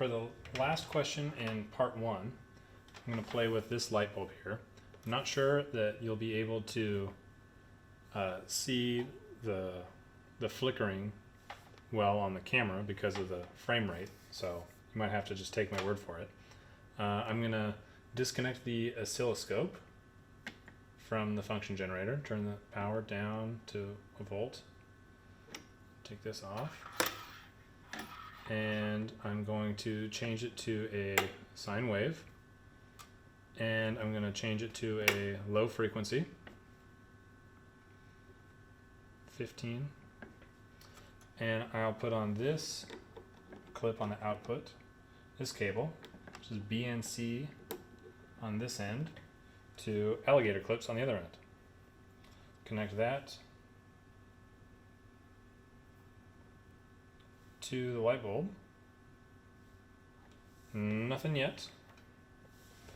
for the last question in part 1, I'm going to play with this light bulb here. I'm not sure that you'll be able to see the flickering well on the camera because of the frame rate, so you might have to just take my word for it. I'm going to disconnect the oscilloscope from the function generator, turn the power down to a volt, take this off, and I'm going to change it to a sine wave, and I'm going to change it to a low frequency, 15, and I'll put on this clip on the output, this cable, which is BNC on this end, to alligator clips on the other end. Connect that to the light bulb. Nothing yet.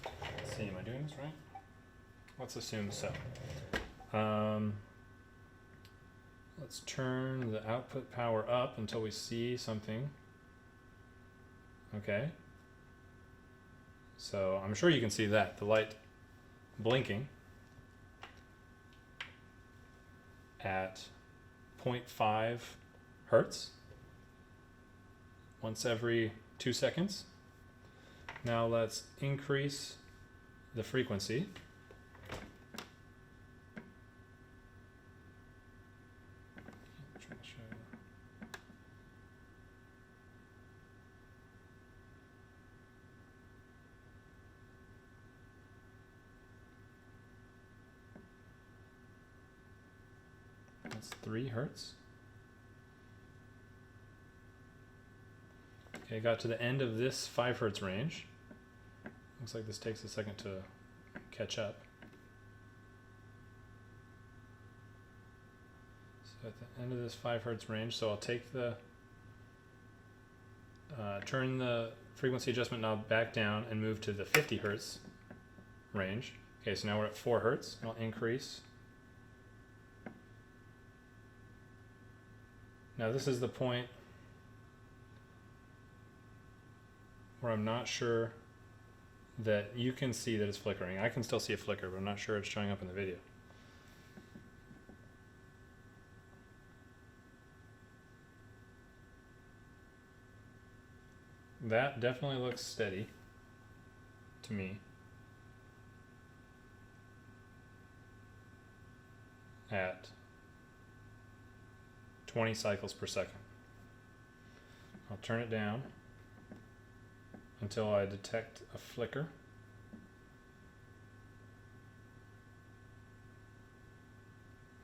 Let's see, am I doing this right? Let's assume so. Let's turn the output power up until we see something. Okay. So I'm sure you can see that, the light blinking at 0.5 hertz once every 2 seconds. Now let's increase the frequency. That's 3 hertz. Okay, got to the end of this 5 hertz range. Looks like this takes a second to catch up. So at the end of this 5 hertz range, so I'll take the turn the frequency adjustment knob back down and move to the 50 hertz range. Okay, so now we're at 4 hertz. I'll increase. Now this is the point where I'm not sure that you can see that it's flickering. I can still see a flicker, but I'm not sure it's showing up in the video. That definitely looks steady to me at 20 cycles per second. I'll turn it down until I detect a flicker.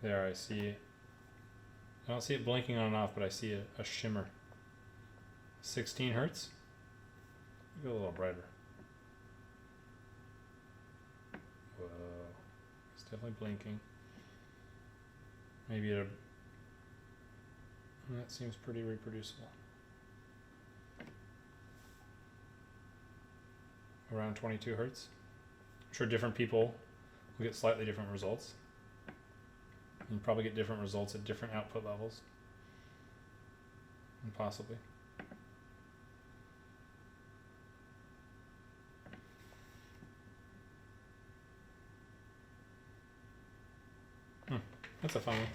There, I see it. I don't see it blinking on and off, but I see a shimmer. 16 hertz. Go a little brighter. Whoa, it's definitely blinking. Maybe that seems pretty reproducible. Around 22 hertz. I'm sure different people will get slightly different results. You probably get different results at different output levels. And possibly. That's a fun one.